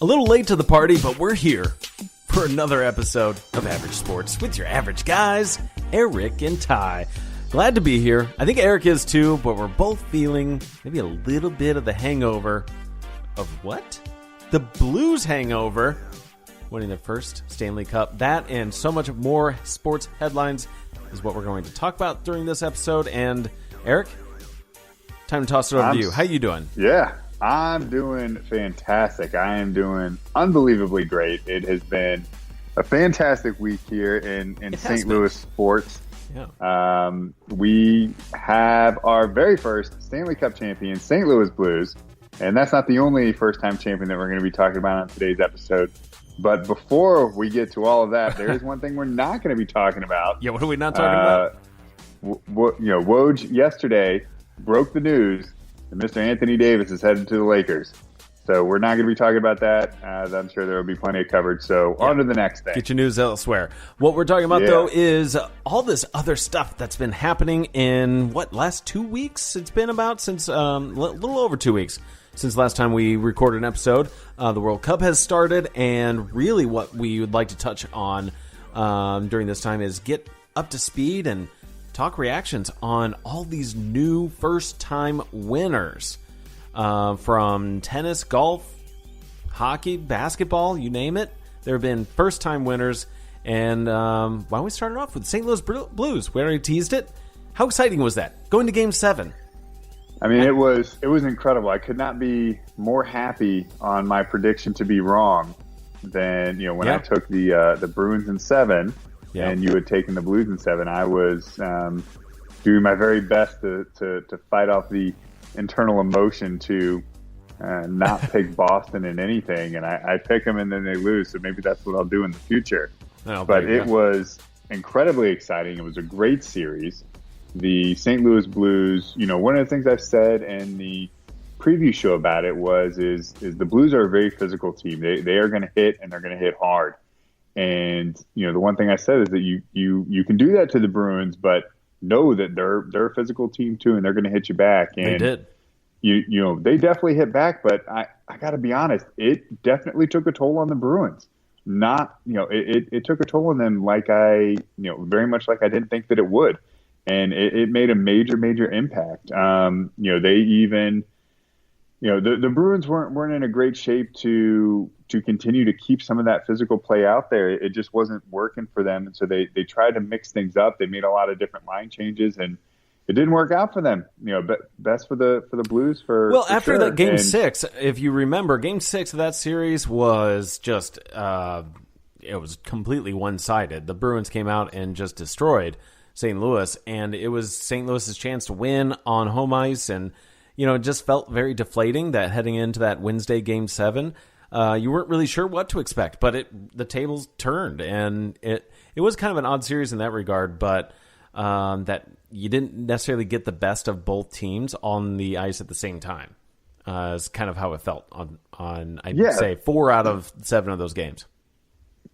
A little late to the party, but we're here for another episode of Average Sports with your average guys, Eric and Ty. Glad to be here. I think Eric is too, but we're both feeling maybe a little bit of the hangover of what? The Blues hangover. Winning their first Stanley Cup. That and so much more sports headlines is what we're going to talk about during this episode. And Eric, time to toss it over to you. How you doing? Yeah, I'm doing fantastic. I am doing unbelievably great. It has been a fantastic week here in St. Louis sports. Yeah. We have our very first Stanley Cup champion, St. Louis Blues. And that's not the only first-time champion that we're going to be talking about on today's episode. But before we get to all of that, there is one thing we're not going to be talking about. Yeah, what are we not talking about? Woj yesterday broke the news that Mr. Anthony Davis is headed to the Lakers. So we're not going to be talking about that. I'm sure there will be plenty of coverage. So on to the next thing. Get your news elsewhere. What we're talking about, though, is all this other stuff that's been happening in, last 2 weeks? It's been about since a little over 2 weeks. Since last time we recorded an episode, the World Cup has started, and really what we would like to touch on during this time is get up to speed and talk reactions on all these new first-time winners from tennis, golf, hockey, basketball, you name it. There have been first-time winners, and why don't we start it off with the St. Louis Blues? We already teased it. How exciting was that? Going to Game 7. I mean, it was incredible. I could not be more happy on my prediction to be wrong than when I took the Bruins in 7, and you had taken the Blues in 7. I was doing my very best to fight off the internal emotion to not pick Boston in anything, and I pick them and then they lose. So maybe that's what I'll do in the future. But it was incredibly exciting. It was a great series. The St. Louis Blues, one of the things I've said in the preview show about it is the Blues are a very physical team. They are going to hit, and they're going to hit hard. And, the one thing I said is that you can do that to the Bruins, but know that they're a physical team too, and they're going to hit you back. And they did. They definitely hit back, but I got to be honest, it definitely took a toll on the Bruins. It took a toll on them very much like I didn't think that it would. And it made a major, major impact. They even, the Bruins weren't in a great shape to continue to keep some of that physical play out there. It just wasn't working for them. And so they tried to mix things up. They made a lot of different line changes, and it didn't work out for them. But best for the Blues after that Game 6, if you remember, Game 6 of that series was just it was completely one-sided. The Bruins came out and just destroyed St. Louis, and it was St. Louis's chance to win on home ice, and it just felt very deflating that heading into that Wednesday Game 7, you weren't really sure what to expect, but the tables turned, and it was kind of an odd series in that regard, but that you didn't necessarily get the best of both teams on the ice at the same time. Is kind of how it felt on I'd say 4 out of 7 of those games.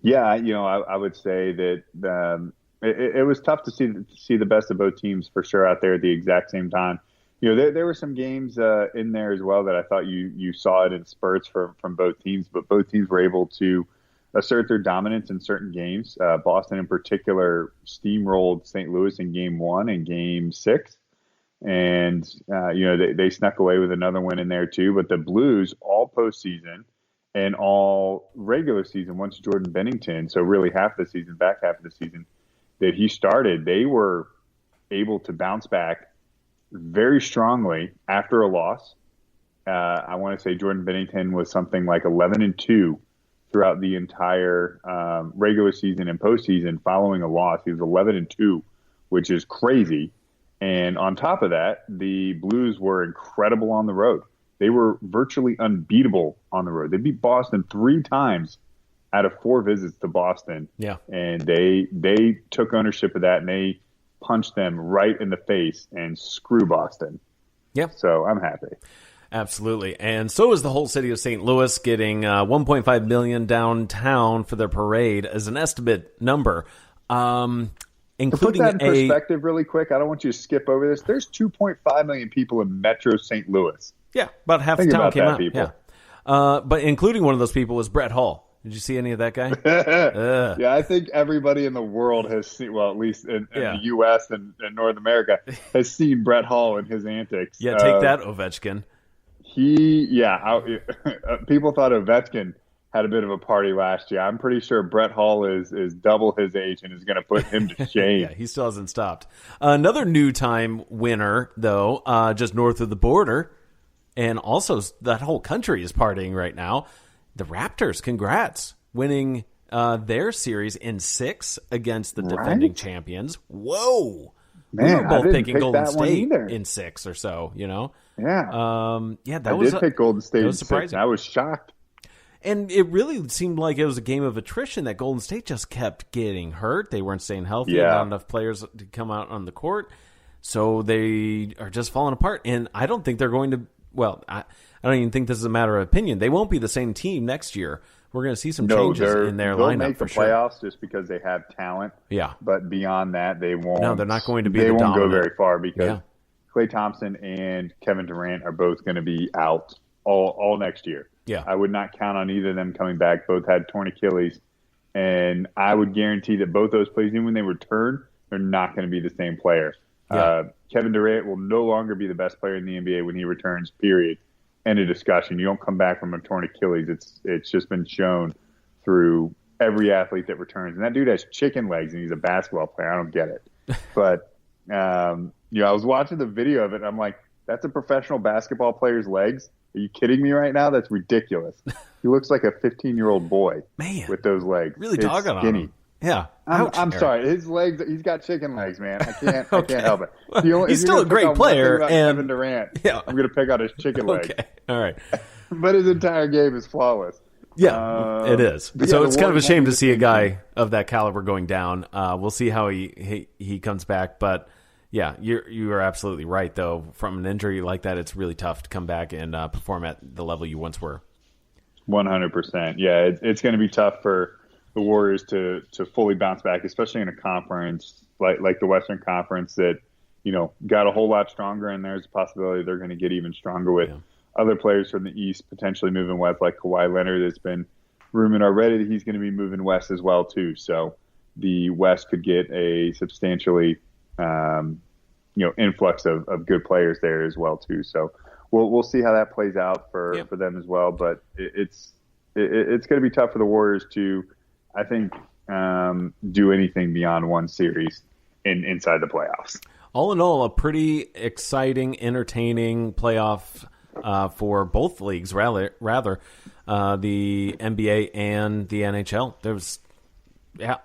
Yeah, I would say that. It was tough to see the best of both teams for sure out there at the exact same time. There were some games in there as well that I thought you saw it in spurts from both teams, but both teams were able to assert their dominance in certain games. Boston in particular steamrolled St. Louis in Game 1 and Game 6, and they snuck away with another win in there too. But the Blues all postseason and all regular season, once Jordan Bennington, so really back half of the season that he started, they were able to bounce back very strongly after a loss. I want to say Jordan Bennington was something like 11-2 throughout the entire regular season and postseason following a loss. He was 11-2, which is crazy. And on top of that, the Blues were incredible on the road. They were virtually unbeatable on the road. They beat Boston 3 times out of 4 visits to Boston. Yeah. And they took ownership of that, and they punched them right in the face and screw Boston. Yeah. So I'm happy. Absolutely. And so is the whole city of St. Louis, getting $1.5 million downtown for their parade as an estimate number. Including to put that in perspective really quick, I don't want you to skip over this. There's 2.5 million people in Metro St. Louis. Yeah, about half the town came out. People. Yeah. But including one of those people was Brett Hull. Did you see any of that guy? Yeah, I think everybody in the world has seen, well, at least in the U.S. and North America, has seen Brett Hull and his antics. Yeah, take that, Ovechkin. People thought Ovechkin had a bit of a party last year. I'm pretty sure Brett Hull is double his age and is going to put him to shame. Yeah, he still hasn't stopped. Another new time winner, though, just north of the border, and also that whole country is partying right now. The Raptors, congrats, winning their series in 6 against the defending champions. Whoa. Man, we were both thinking Golden that State in 6 or so, Yeah. That I did pick Golden State in surprising. 6. I was shocked. And it really seemed like it was a game of attrition that Golden State just kept getting hurt. They weren't staying healthy. Yeah. Not enough players to come out on the court. So they are just falling apart. And I don't think they're going to, I don't even think this is a matter of opinion. They won't be the same team next year. We're going to see some changes in their lineup. They'll make the playoffs just because they have talent. Yeah. But beyond that, they won't. No, they're not going to be They the won't dominant. go very far because Klay Thompson and Kevin Durant are both going to be out all next year. Yeah. I would not count on either of them coming back. Both had torn Achilles. And I would guarantee that both those players, even when they return, they're not going to be the same player. Yeah. Kevin Durant will no longer be the best player in the NBA when he returns, period. End of discussion. You don't come back from a torn Achilles. It's just been shown through every athlete that returns. And that dude has chicken legs, and he's a basketball player. I don't get it. But, I was watching the video of it, and I'm like, that's a professional basketball player's legs? Are you kidding me right now? That's ridiculous. He looks like a 15-year-old boy with those legs. Really dogging on him. Yeah. I'm sorry. His legs, he's got chicken legs, man. I can't help it. He's still a great player. And Kevin Durant, I'm going to pick out his chicken legs. Okay. All right. But his entire game is flawless. Yeah, it is. So it's kind of a shame to see a guy of that caliber going down. We'll see how he comes back. But, yeah, you are absolutely right, though. From an injury like that, it's really tough to come back and perform at the level you once were. 100%. Yeah, it's going to be tough for the Warriors to fully bounce back, especially in a conference like the Western Conference that, got a whole lot stronger, and there's a possibility they're going to get even stronger with other players from the East potentially moving west, like Kawhi Leonard. It's been rumored already that he's going to be moving west as well, too. So the West could get a substantially, influx of good players there as well, too. So we'll see how that plays out for them as well. But it's going to be tough for the Warriors to, I think, do anything beyond one series inside the playoffs. All in all, a pretty exciting, entertaining playoff for both leagues, rather the NBA and the NHL.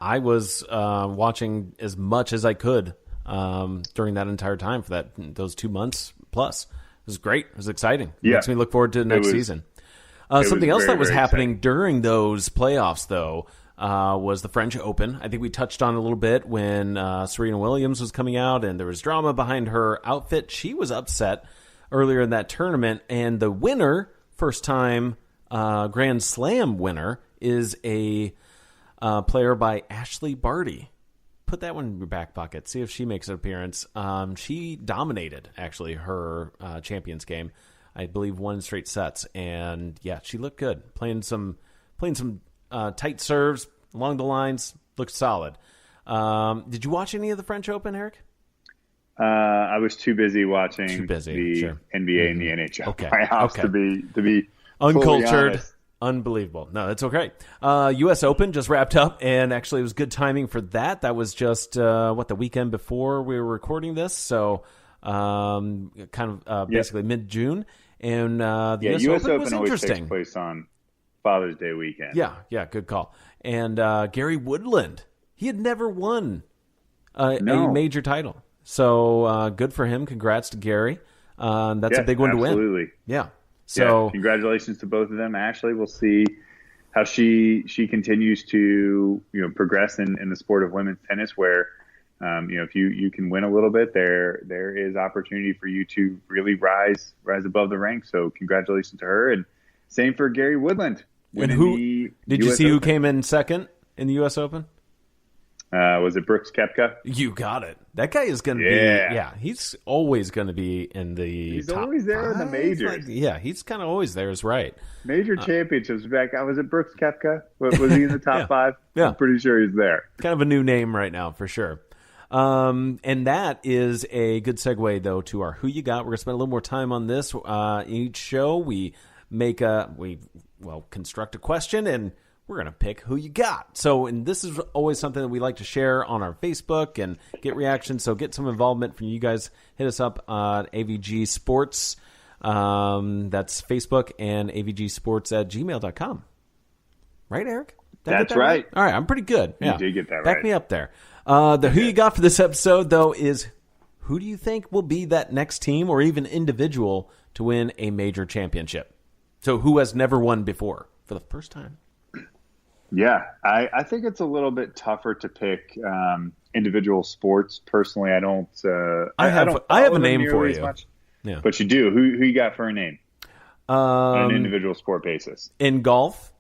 I was watching as much as I could during that entire time for those 2 months plus. It was great. It was exciting. It makes me look forward to the next season. Something else that was happening exciting during those playoffs, though, was the French Open. I think we touched on it a little bit when Serena Williams was coming out, and there was drama behind her outfit. She was upset earlier in that tournament, and the winner, first-time Grand Slam winner, is a player by Ashley Barty. Put that one in your back pocket. See if she makes an appearance. She dominated, actually, her Champions game. I believe 1 straight sets, and she looked good. Playing some tight serves along the lines. Looked solid. Did you watch any of the French Open, Eric? I was too busy watching the NBA and the NHL playoffs to be uncultured. Unbelievable. No, that's okay. U.S. Open just wrapped up, and actually it was good timing for that. That was just, the weekend before we were recording this, so basically mid-June. And the U.S. Open was always interesting. Takes place on Father's Day weekend. Yeah, good call. And Gary Woodland, he had never won a major title. So good for him. Congrats to Gary. That's a big one to win. Absolutely. Yeah. So congratulations to both of them. Ashley, we'll see how she continues to progress in the sport of women's tennis, where if you can win a little bit, there is opportunity for you to really rise above the ranks. So congratulations to her, and same for Gary Woodland. And who did you see who came in second in the U.S. Open? Was it Brooks Koepka? You got it. That guy is going to be, he's always going to be in the He's top always there 5. in the majors. He's kind of always there, is right. Major championships back. Was it Brooks Koepka? Was he in the top 5? Yeah. I'm pretty sure he's there. Kind of a new name right now, for sure. And that is a good segue, though, to our Who You Got. We're going to spend a little more time on this. Each show, we construct a question, and we're going to pick who you got. So, and this is always something that we like to share on our Facebook and get reactions. So get some involvement from you guys. Hit us up on AVG Sports. That's Facebook, and avgsports@gmail.com. Right, Eric? That's right. All right, I'm pretty good. Yeah. You did get that right. Back me up there. The who you got for this episode, though, is who do you think will be that next team or even individual to win a major championship? So who has never won before for the first time? Yeah, I think it's a little bit tougher to pick individual sports. Personally, I don't. I have a name for you. Yeah. But you do. Who you got for a name? On an individual sport basis. In golf,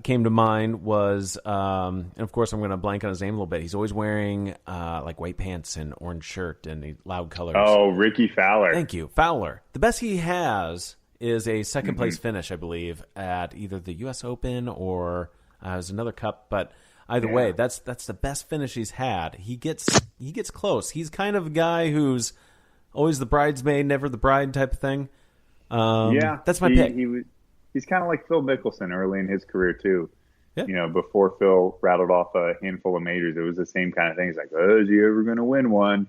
came to mind was, and of course I'm going to blank on his name a little bit. He's always wearing like white pants and orange shirt and loud colors. Oh, Ricky Fowler. Thank you, Fowler. The best he has is a second place finish, I believe, at either the U.S. Open or it was another cup. But either way, that's the best finish he's had. He gets close. He's kind of a guy who's always the bridesmaid, never the bride type of thing. That's my pick. He's kind of like Phil Mickelson early in his career too. Yeah. You know, before Phil rattled off a handful of majors, it was the same kind of thing. He's like, "Oh, is he ever going to win one?"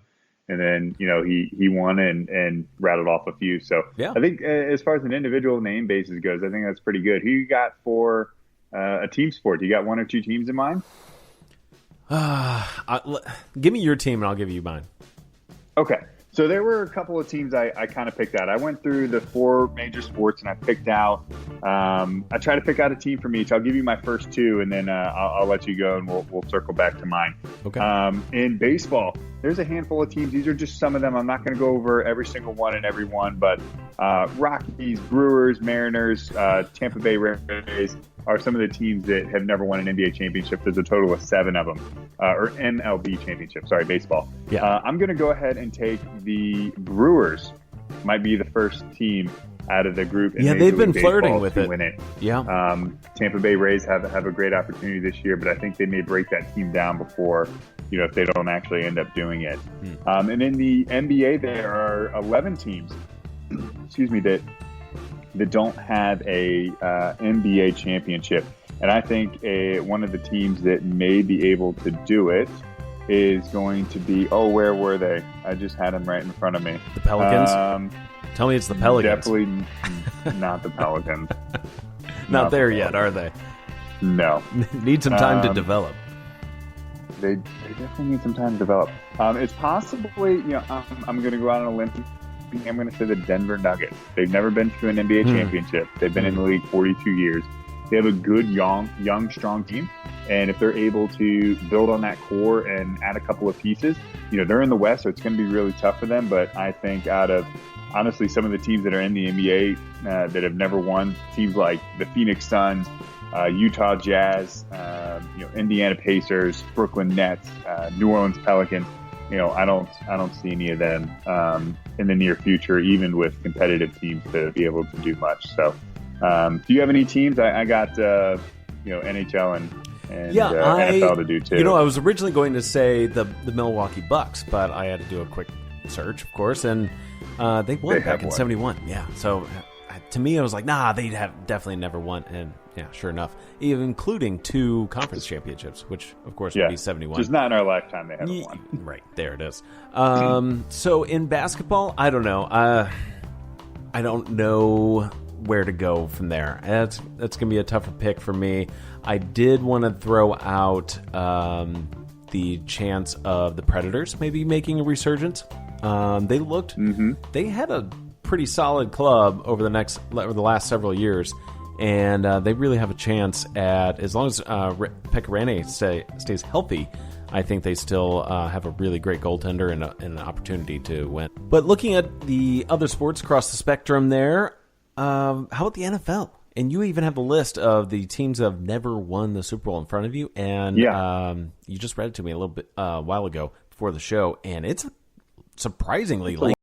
And then, you know, he won and rattled off a few. So I think as far as an individual name basis goes, I think that's pretty good. Who you got for a team sport? Do you got one or two teams in mind? Give me your team and I'll give you mine. Okay. So there were a couple of teams I kind of picked out. I went through the 4 major sports and I picked out, I try to pick out a team from each. I'll give you my first 2 and then I'll let you go and we'll circle back to mine. Okay. In baseball, there's a handful of teams. These are just some of them. I'm not going to go over every single one and every one, but Rockies, Brewers, Mariners, Tampa Bay Rays are some of the teams that have never won an NBA championship. There's a total of 7 of them, or MLB championship. Sorry, baseball. Yeah. I'm going to go ahead and take the Brewers. Might be the first team out of the group. Yeah, they've been flirting with it. Win it. Yeah. Tampa Bay Rays have a great opportunity this year, but I think they may break that team down before, you know, if they don't actually end up doing it. And in the NBA, there are 11 teams, excuse me, that don't have a NBA championship. And I think one of the teams that may be able to do it is going to be, where were they? I just had them right in front of me. The Pelicans? Tell me it's the Pelicans. Definitely not the Pelicans. Not there yet, are they? No. Need some time to develop. They definitely need some time to develop. It's possibly, you know, I'm going to go out on a limb. I'm going to say the Denver Nuggets. They've never been to an NBA championship. They've been in the league 42 years. They have a good, young, strong team. And if they're able to build on that core and add a couple of pieces, you know, they're in the West, so it's going to be really tough for them. But I think out of, honestly, some of the teams that are in the NBA that have never won, teams like the Phoenix Suns, Utah Jazz, you know, Indiana Pacers, Brooklyn Nets, New Orleans Pelicans, you know, I don't see any of them in the near future, even with competitive teams, to be able to do much. So, do you have any teams? I got you know, NHL and NFL to do too. You know, I was originally going to say the Milwaukee Bucks, but I had to do a quick search, of course, and they won back in '71. Yeah, so to me, I was like, nah, they have definitely never won, and yeah, sure enough, even including 2 conference championships, which of course would be '71. Just not in our lifetime they haven't won. Right, there it is. So in basketball, I don't know. I don't know where to go from there. That's gonna be a tougher pick for me. I did want to throw out the chance of the Predators maybe making a resurgence. They looked, they had a pretty solid club over the last several years, and they really have a chance at, as long as Pekka Rinne stays healthy, I think they still have a really great goaltender and an opportunity to win. But looking at the other sports across the spectrum there, how about the NFL? And you even have the list of the teams that have never won the Super Bowl in front of you. And you just read it to me a little bit while ago before the show, and it's surprisingly lengthy.